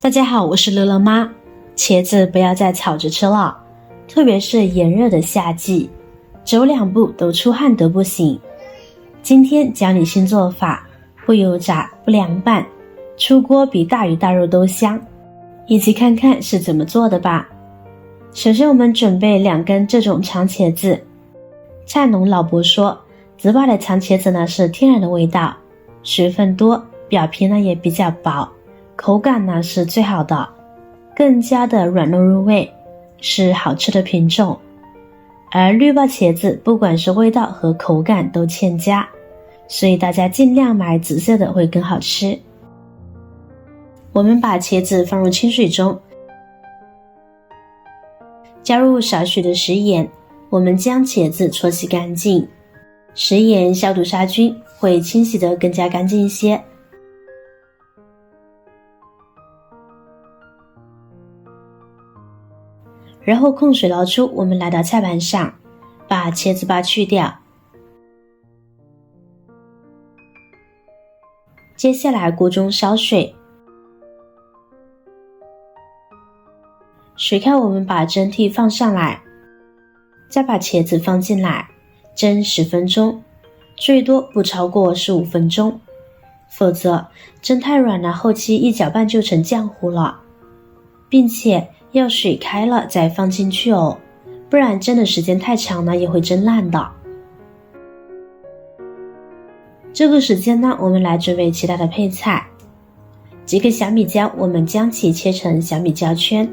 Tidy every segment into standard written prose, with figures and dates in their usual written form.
大家好，我是乐乐妈。茄子不要再炒着吃了，特别是炎热的夏季，走两步都出汗得不行。今天教你新做法，不油炸不凉拌，出锅比大鱼大肉都香。一起看看是怎么做的吧。首先我们准备2根这种长茄子。菜农老伯说，糍粑的长茄子呢是天然的味道，水分多，表皮呢也比较薄，口感呢是最好的，更加的软糯入味，是好吃的品种。而绿苞茄子不管是味道和口感都欠佳，所以大家尽量买紫色的会更好吃。我们把茄子放入清水中，加入少许的食盐，我们将茄子搓洗干净，食盐消毒杀菌，会清洗得更加干净一些。然后控水捞出，我们来到菜盘上，把茄子粑去掉。接下来锅中烧水，水开我们把蒸屉放上来，再把茄子放进来，蒸10分钟，最多不超过15分钟，否则蒸太软了，后期一搅拌就成浆糊了，并且要水开了再放进去哦，不然蒸的时间太长呢也会蒸烂的。这个时间呢，我们来准备其他的配菜。几颗小米椒，我们将其切成小米椒圈。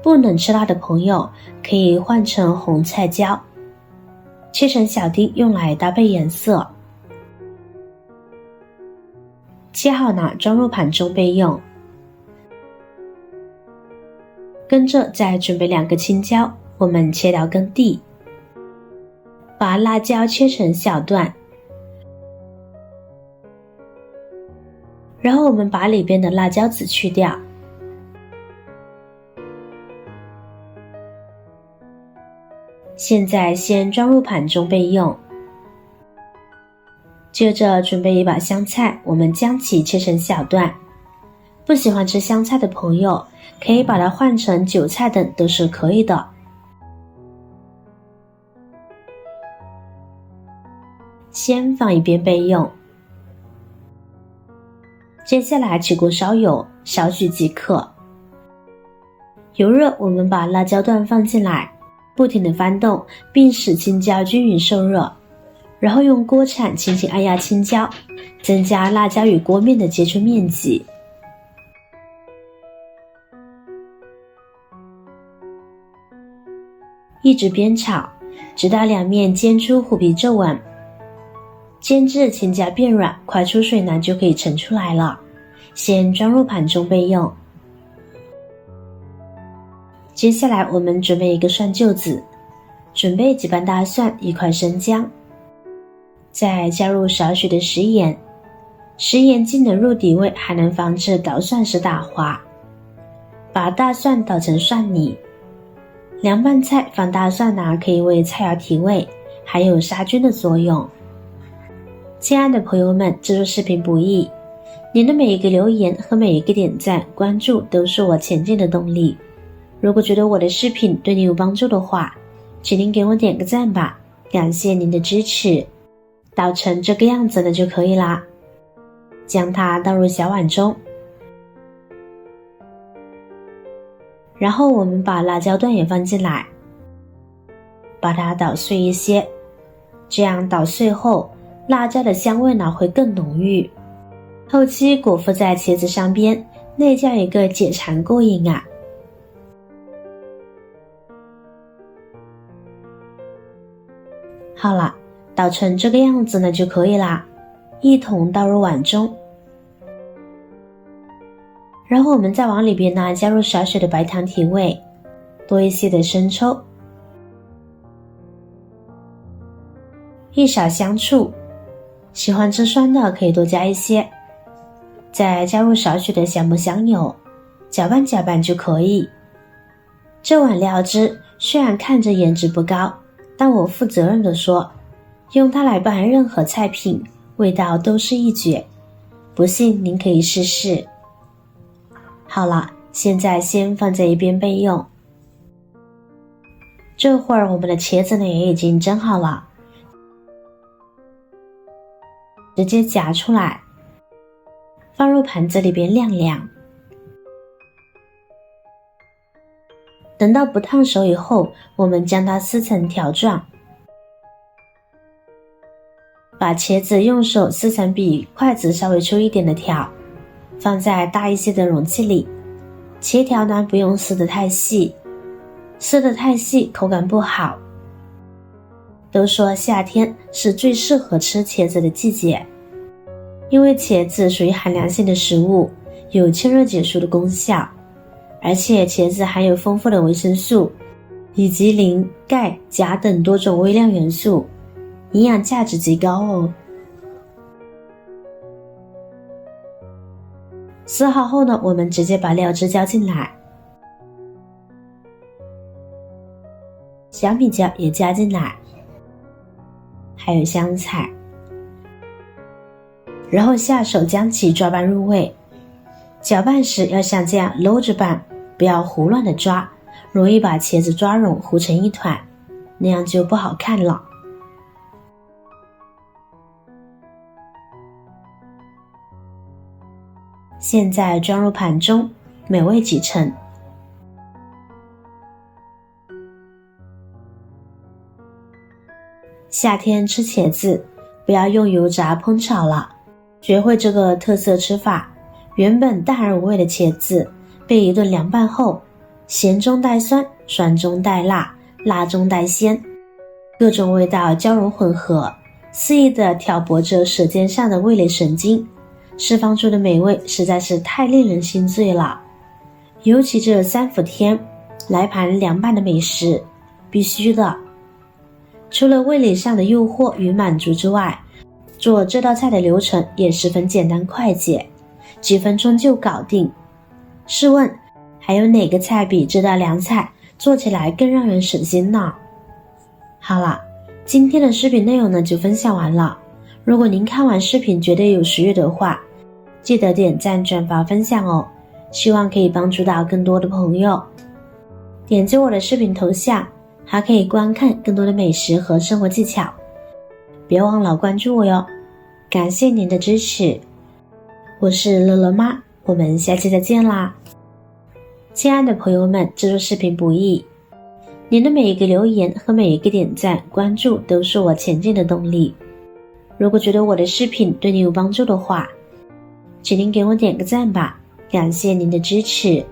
不能吃辣的朋友可以换成红菜椒，切成小丁用来搭配颜色。切好呢，装入盘中备用。跟着再准备2个青椒，我们切到根蒂。把辣椒切成小段，然后我们把里边的辣椒籽去掉。现在先装入盘中备用。接着准备一把香菜，我们将其切成小段。不喜欢吃香菜的朋友可以把它换成韭菜等都是可以的。先放一边备用。接下来起锅烧油，少许即可。油热，我们把辣椒段放进来，不停地翻动，并使青椒均匀受热，然后用锅铲轻轻按压青椒，增加辣椒与锅面的接触面积。一直煸炒，直到两面煎出虎皮皱纹，煎至青椒变软，快出水呢就可以盛出来了。先装入盘中备用。接下来我们准备一个蒜臼子，准备几瓣大蒜，1块生姜，再加入少许的食盐。食盐既能入底味，还能防止捣蒜时打滑。把大蒜捣成蒜泥。凉拌菜放大蒜呢，可以为菜肴提味，还有杀菌的作用。亲爱的朋友们，制作视频不易，您的每一个留言和每一个点赞、关注都是我前进的动力。如果觉得我的视频对您有帮助的话，请您给我点个赞吧，感谢您的支持。捣成这个样子呢就可以啦。将它倒入小碗中，然后我们把辣椒段也放进来，把它捣碎一些，这样捣碎后，辣椒的香味呢会更浓郁。后期裹敷在茄子上边，那叫一个解馋过瘾啊！好了，捣成这个样子呢就可以啦，一同倒入碗中。然后我们再往里边呢加入少许的白糖提味，多一些的生抽，一勺香醋，喜欢吃酸的可以多加一些，再加入少许的小磨香油，搅拌搅拌就可以。这碗料汁虽然看着颜值不高，但我负责任地说，用它来拌任何菜品，味道都是一绝。不信您可以试试。好了，现在先放在一边备用。这会儿我们的茄子呢也已经蒸好了，直接夹出来，放入盘子里边晾凉。等到不烫熟以后，我们将它撕成条状，把茄子用手撕成比筷子稍微粗一点的条，放在大一些的容器里。茄条呢不用撕得太细，撕得太细口感不好。都说夏天是最适合吃茄子的季节，因为茄子属于寒凉性的食物，有清热解暑的功效，而且茄子含有丰富的维生素以及磷、钙、钾等多种微量元素，营养价值极高哦。撕好后呢，我们直接把料汁浇进来，小米椒也加进来，还有香菜，然后下手将其抓拌入味。搅拌时要像这样搂着拌，不要胡乱的抓，容易把茄子抓拢糊成一团，那样就不好看了。现在装入盘中，美味几成。夏天吃茄子，不要用油炸烹炒了，学会这个特色吃法，原本淡而无味的茄子，被一顿凉拌后，咸中带酸，酸中带辣，辣中带鲜，各种味道交融混合，肆意地挑拨着舌尖上的味蕾神经，释放出的美味实在是太令人心醉了。尤其这三伏天，来盘凉拌的美食，必须的。除了味蕾上的诱惑与满足之外，做这道菜的流程也十分简单快捷，几分钟就搞定。试问，还有哪个菜比这道凉菜做起来更让人省心呢？好了，今天的视频内容呢就分享完了。如果您看完视频觉得有食欲的话，记得点赞、转发、分享哦，希望可以帮助到更多的朋友。点击我的视频头像，还可以观看更多的美食和生活技巧。别忘了关注我哟，感谢您的支持。我是乐乐妈，我们下期再见啦。亲爱的朋友们，制作视频不易，您的每一个留言和每一个点赞、关注都是我前进的动力。如果觉得我的视频对你有帮助的话，请您给我点个赞吧，感谢您的支持。